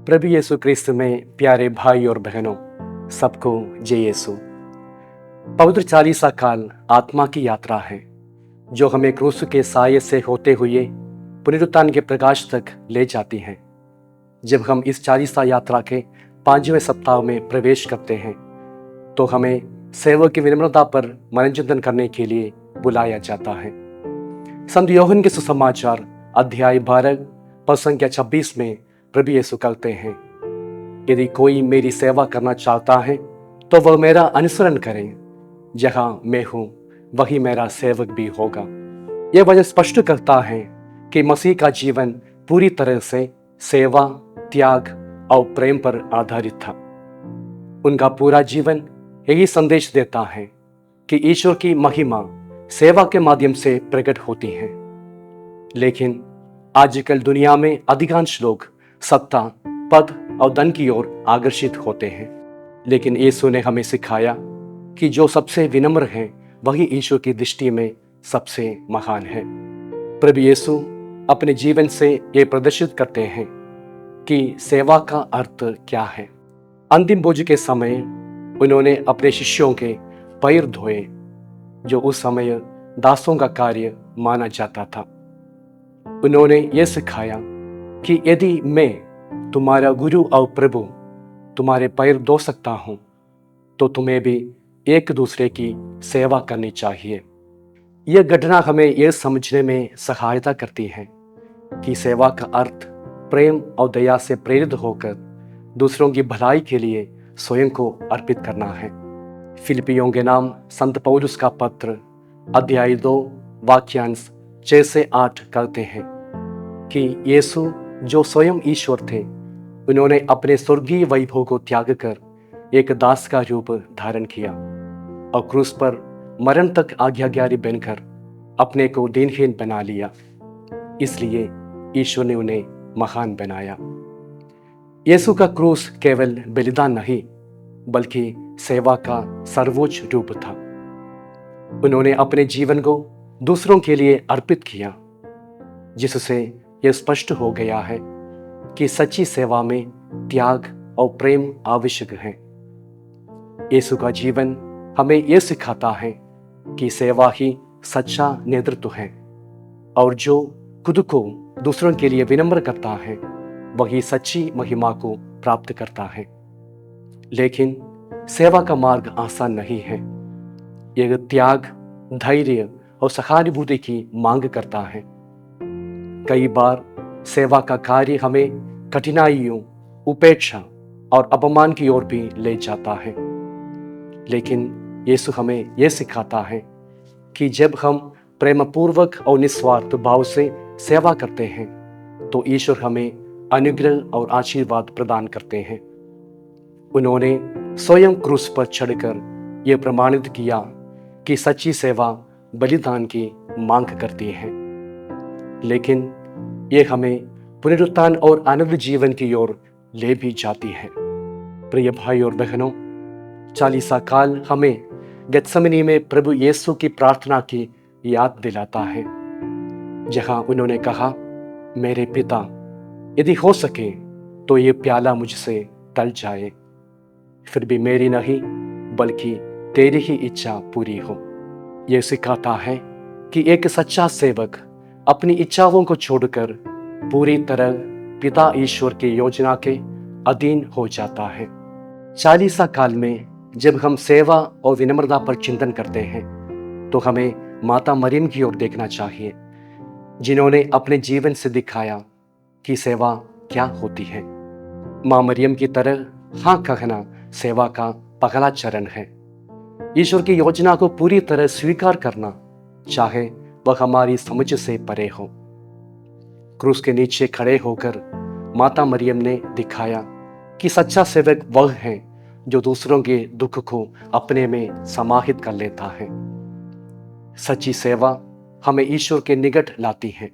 प्रभु यीशु क्रिस्त में प्यारे भाई और बहनों, सबको जय यीशु। पवित्र चालीसा काल आत्मा की यात्रा है जो हमें क्रूस के साये से होते हुए पुनरुत्थान के प्रकाश तक ले जाती है। जब हम इस चालीसा यात्रा के 5वें सप्ताह में प्रवेश करते हैं तो हमें सेवक की विनम्रता पर मनोचिंतन करने के लिए बुलाया जाता है। संत यूहन्ना के सुसमाचार अध्याय 12 पद संख्या 26 में प्रभु यीशु कहते हैं, यदि कोई मेरी सेवा करना चाहता है तो वह मेरा अनुसरण करे। जहां मैं हूं वही मेरा सेवक भी होगा। यह वचन स्पष्ट करता है कि मसीह का जीवन पूरी तरह से सेवा, त्याग और प्रेम पर आधारित था। उनका पूरा जीवन यही संदेश देता है कि ईश्वर की महिमा सेवा के माध्यम से प्रकट होती है। लेकिन आजकल दुनिया में अधिकांश लोग सत्ता, पद और धन की ओर आकर्षित होते हैं। लेकिन यीशु ने हमें सिखाया कि जो सबसे विनम्र है वही ईश्वर की दृष्टि में सबसे महान है। प्रभु यीशु अपने जीवन से ये प्रदर्शित करते हैं कि सेवा का अर्थ क्या है। अंतिम भोज के समय उन्होंने अपने शिष्यों के पैर धोए, जो उस समय दासों का कार्य माना जाता था। उन्होंने ये सिखाया कि यदि मैं तुम्हारा गुरु और प्रभु तुम्हारे पैर धो सकता हूं तो तुम्हें भी एक दूसरे की सेवा करनी चाहिए। यह घटना हमें यह समझने में सहायता करती है कि सेवा का अर्थ प्रेम और दया से प्रेरित होकर दूसरों की भलाई के लिए स्वयं को अर्पित करना है। फिलिपियों के नाम संत पौलुस का पत्र अध्याय 2 वाक्यांश 6 से 8 कहते हैं कि यीशु जो स्वयं ईश्वर थे, उन्होंने अपने स्वर्गीय वैभव को त्याग कर एक दास का रूप धारण किया और क्रूस पर मरण तक आज्ञाकारी बनकर अपने को दीनहीन बना लिया। इसलिए ईश्वर ने उन्हें महान बनाया। यीशु का क्रूस केवल बलिदान नहीं बल्कि सेवा का सर्वोच्च रूप था। उन्होंने अपने जीवन को दूसरों के लिए अर्पित किया, जिससे यह स्पष्ट हो गया है कि सच्ची सेवा में त्याग और प्रेम आवश्यक है। यीशु का जीवन हमें यह सिखाता है कि सेवा ही सच्चा नेतृत्व है और जो खुद को दूसरों के लिए विनम्र करता है वही सच्ची महिमा को प्राप्त करता है। लेकिन सेवा का मार्ग आसान नहीं है। यह त्याग, धैर्य और सहानुभूति की मांग करता है। कई बार सेवा का कार्य हमें कठिनाइयों, उपेक्षा और अपमान की ओर भी ले जाता है। लेकिन यीशु हमें यह सिखाता है कि जब हम प्रेमपूर्वक और निस्वार्थ भाव से सेवा करते हैं तो ईश्वर हमें अनुग्रह और आशीर्वाद प्रदान करते हैं। उन्होंने स्वयं क्रूस पर चढ़कर यह प्रमाणित किया कि सच्ची सेवा बलिदान की मांग करती है। लेकिन यह हमें पुनरुत्थान और आनंद जीवन की ओर ले भी जाती है। प्रिय भाई और बहनों, चालीसा काल हमें गेत्सेमनी में प्रभु यीशु की प्रार्थना की याद दिलाता है, जहां उन्होंने कहा, मेरे पिता, यदि हो सके तो ये प्याला मुझसे टल जाए, फिर भी मेरी नहीं बल्कि तेरी ही इच्छा पूरी हो। यह सिखाता है कि एक सच्चा सेवक अपनी इच्छाओं को छोड़कर पूरी तरह पिता ईश्वर की योजना के अधीन हो जाता है। चालीसा काल में जब हम सेवा और विनम्रता पर चिंतन करते हैं तो हमें माता मरियम की ओर देखना चाहिए, जिन्होंने अपने जीवन से दिखाया कि सेवा क्या होती है। मां मरियम की तरह हाँ कहना सेवा का पहला चरण है। ईश्वर की योजना को पूरी तरह स्वीकार करना, चाहे वह हमारी समझ से परे हो। क्रूस के नीचे खड़े होकर माता मरियम ने दिखाया कि सच्चा सेवक वह है जो दूसरों के दुख को अपने में समाहित कर लेता है। सच्ची सेवा हमें ईश्वर के निकट लाती है।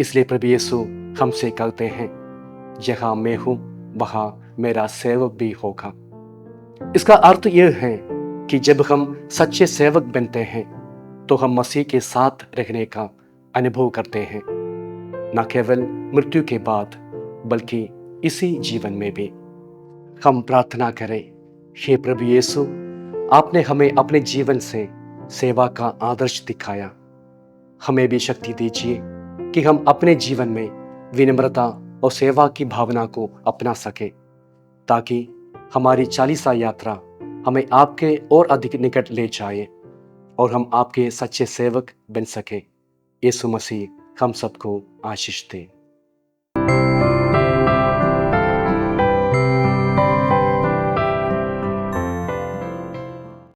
इसलिए प्रभु यीशु हमसे कहते हैं, जहां मैं हूं वहां मेरा सेवक भी होगा। इसका अर्थ यह है कि जब हम सच्चे सेवक बनते हैं तो हम मसीह के साथ रहने का अनुभव करते हैं, न केवल मृत्यु के बाद बल्कि इसी जीवन में भी। हम प्रार्थना करें, हे प्रभु यीशु, आपने हमें अपने जीवन से सेवा का आदर्श दिखाया। हमें भी शक्ति दीजिए कि हम अपने जीवन में विनम्रता और सेवा की भावना को अपना सकें, ताकि हमारी चालीसा यात्रा हमें आपके और अधिक निकट ले जाए और हम आपके सच्चे सेवक बन सके। यीशु मसीह हम सबको आशीष दे।